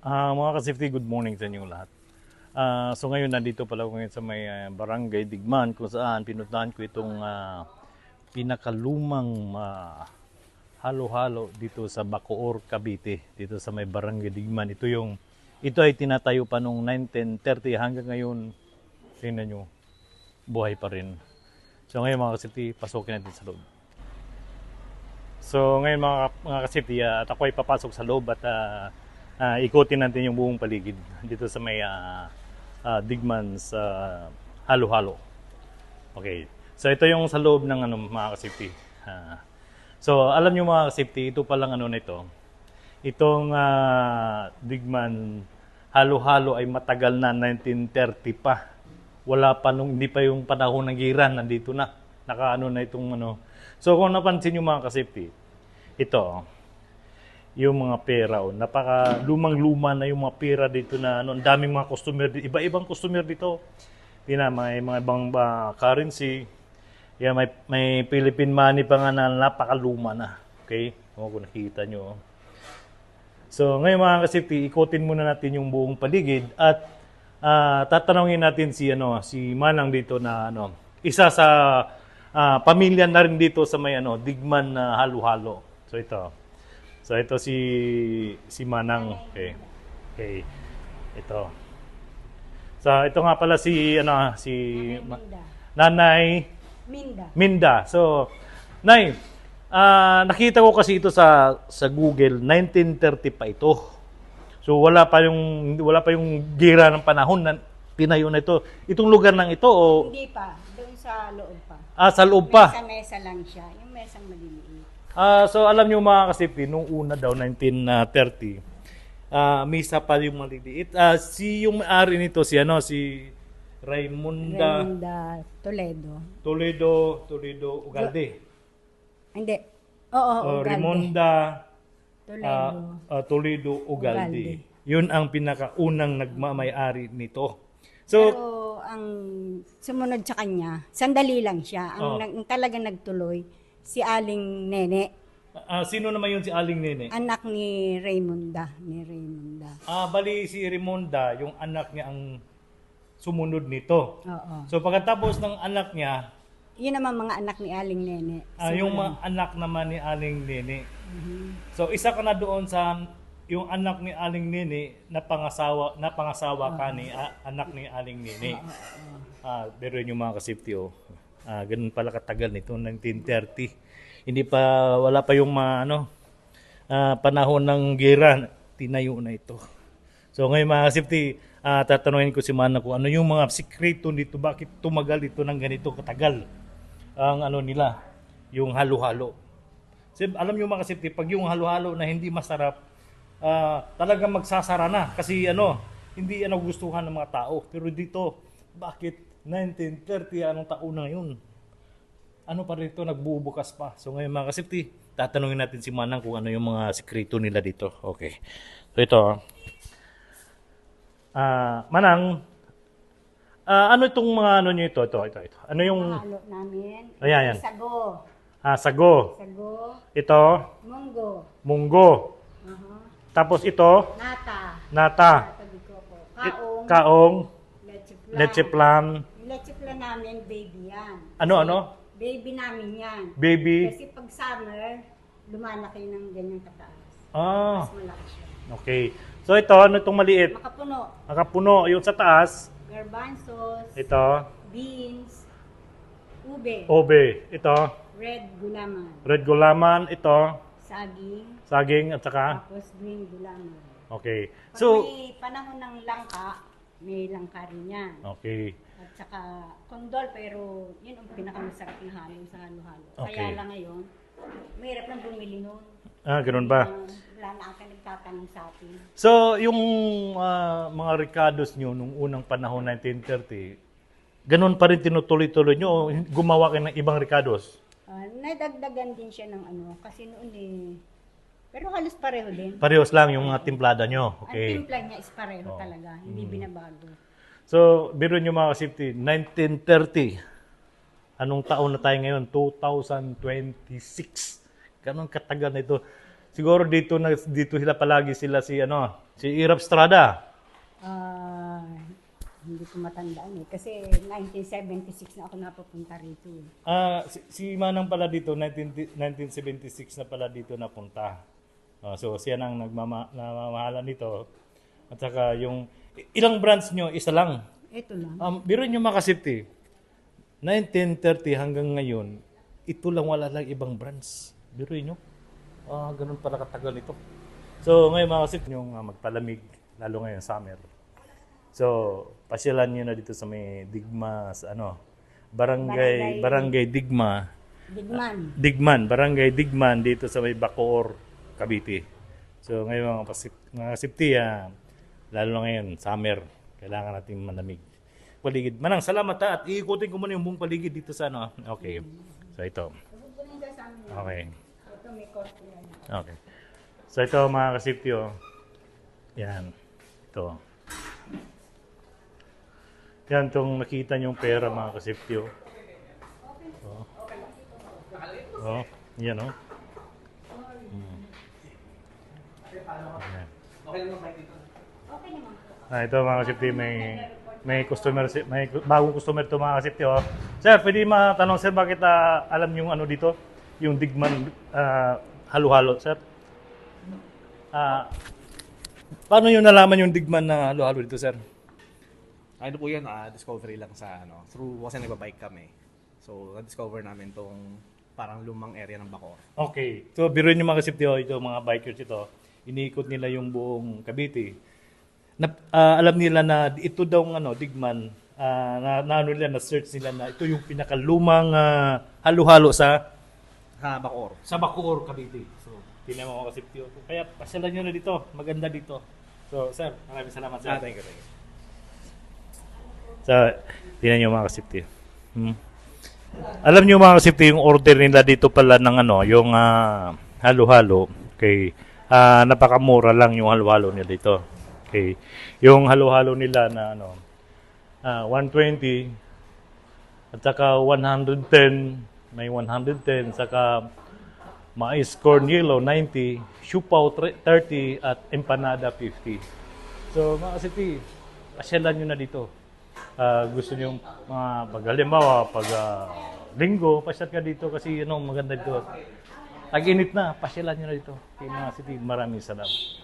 Mga ka-safety, good morning sa inyong lahat. So ngayon nandito pala ako ngayon sa may Barangay Digman kung saan pinuntahan ko itong pinakalumang halo-halo dito sa Bacoor, Cavite, dito sa may Barangay Digman. Ito ay tinatayo pa noong 1930 hanggang ngayon. Tingnan nyo, buhay pa rin. So ngayon mga ka-safety, pasukin natin sa loob. So ngayon mga ka-safety, at ako ay papasok sa loob at ikutin natin yung buong paligid dito sa may Digman's halo-halo. Okay. So ito yung sa loob ng mga ka-safety. So alam niyo mga ka-safety, ito pa lang nito. Itong Digman halo-halo ay matagal na, 1930 pa. Hindi pa yung panahon ng gira, nandito na. Na itong So kung napansin niyo mga ka-safety, ito yung mga pera, napaka lumang-luma na yung mga pera dito na ang daming mga customer, iba-ibang customer dito. May mga ibang currency. May Philippine money pa nga na napakaluma na. Okay? Kung nakita nyo. So, ngayon mga ka-safety, ikutin muna natin yung buong paligid at tatanungin natin si Manang dito na isa sa pamilya na rin dito sa may Digman na halo-halo. So ito si Manang. Okay. Ito. So ito nga pala si Nanay Minda. So Nay, nakita ko kasi ito sa Google, 1930 pa ito. So wala pa yung gira ng panahon na tinayo na ito. Itong lugar ng ito o hindi pa, doon sa loob pa. Sa loob pa. Mesa lang siya, yung mesang maliliit. So alam niyo mga ka-safety, nung una daw 1930, misa pa yung maliliit. Yung may-ari nito si Raimonda Toledo Ugalde. Hindi. Oo, Ugalde. Raimonda Toledo Ugalde. Yun ang pinakaunang nagmamay-ari nito. So, pero ang sumunod sa kanya, sandali lang siya. Ang talagang nagtuloy, si Aling Nene. Sino naman yun si Aling Nene? Anak ni Raimonda. Bali si Raimonda, yung anak niya ang sumunod nito. Oo. So pagkatapos ng anak niya, yun naman mga anak ni Aling Nene. yung mga anak naman ni Aling Nene. Mm-hmm. So isa ka na doon sa yung anak ni Aling Nene na pangasawa ka ni anak ni Aling Nene. Pero yun yung mga ka-safety ganun pala katagal nito, 1930. Wala pa yung panahon ng gera, tinayo na ito. So ngayon mga ka-safety, tatanungin ko si Mana kung ano yung mga sikreto dito, bakit tumagal ito ng ganito katagal ang nila, yung halo-halo. So, alam niyo mga ka-safety, pag yung halo-halo na hindi masarap, talagang magsasara na kasi hindi gustuhan ng mga tao. Pero dito, bakit 1930, anong taon na yun? Ano pa rito, nagbubukas pa. So ngayon mga ka-safety, tatanungin natin si Manang kung ano yung mga sikreto nila dito. Okay. So ito. Manang, ano itong mga nyo ito? Ano yung Halo namin. Ayan. Sago. Sago. Ito. Munggo. Tapos ito. Nata. Kaong. Leche plan. Leche plan namin, baby yan. Ano? Baby namin yan. Baby. Kasi pag summer, lumalaki ng ganyang kataas. Mas malaki siya. Okay. So ito, ano itong maliit? Makapuno. Yung sa taas. Garbanzos. Ito. Beans. Ube. Ito. Red gulaman. Ito. Saging. At saka? Tapos green gulaman. Okay. Pag So, may panahon ng langka, may langka rin yan. okay. At saka kondol, pero yun ang pinakamasarap na halo sa halo-halo. Okay. Kaya lang ngayon, mahirap lang bumili nun. Ganun ba? Wala na ata nagtatanong sa atin. So, yung mga Ricardos nyo nung unang panahon 1930, ganun pa rin tinutuloy-tuloy nyo o gumawa kayo ng ibang Ricardos? Nadagdagan din siya ng kasi noon pero halos pareho din. Parehos lang yung mga timplada nyo. Okay. Ang timpla niya is pareho talaga, hindi binabago. So, biro nyo mga ka-safety, 1930. Anong taon na tayo ngayon? 2026. Ganun katagal na ito. siguro dito sila palagi si Irap Estrada. Ah, hindi ko matandaan eh. Kasi 1976 na ako napupunta rito. Si Manang pala dito, 1976 na pala dito napunta. So siya nang namamahala nito. At saka yung, ilang branch nyo? Isa lang. Ito lang. Biro nyo makasipti, 1930 hanggang ngayon, ito lang, wala lang ibang branch. Biro nyo. Ganun pala katagal ito. So ngayon makasipti yung magpalamig, lalo ngayon summer. So, pasyalan nyo na dito sa may Digma, Barangay Digma. Barangay Digman dito sa may Bacoor, Cavite. So, ngayon mga kasipti, lalo na ngayon, summer, kailangan natin malamig. Paligid. Manang, salamat ha, at iikutin ko muna yung buong paligid dito sa Okay. So, ito. Okay. Ito may cost yan. Okay. So, ito mga kasipti, yan. Ito. Yan, itong nakita niyong pera mga kasipti. Yan Ayan. Ito mga kasipti, may customer, may bagong customer ito mga kasipti. Sir, pwede matanong sir, bakit alam yung dito? Yung Digman halo-halo, sir? Paano yung nalaman yung Digman na halo-halo dito, sir? Ano po yan, discovery lang sa through kasi nagbabike kami. So, na-discover namin tong parang lumang area ng Bacoor. Okay. So, biruin nyo mga kasipti, ito mga bikers ito, iniikot nila yung buong Cavite. Alam nila na ito daw Digman, na-search nila na ito yung pinakalumang halo-halo sa Bacoor. Sa Bacoor, Cavite. So, tingnan mo mga kasipti. Kaya pasyalan nyo na dito, maganda dito. So, sir, maraming salamat sir. Thank you. So, tingnan nyo mga kasipti. Alam nyo mga kasipti, yung order nila dito pala ng yung halo-halo. Okay. Napakamura lang yung halo-halo nila dito. Okay. Yung halo-halo nila na 120 at saka 110, may 110, saka mais corn yellow 90, siupaw 30 at empanada 50. So mga kasipti, pasyalan nyo na dito. Gusto nyo halimbawa pag linggo, pasyal ka dito kasi maganda dito. Tag-init na, pasyalan nyo na dito. Kaya mga kasipti, maraming salamat.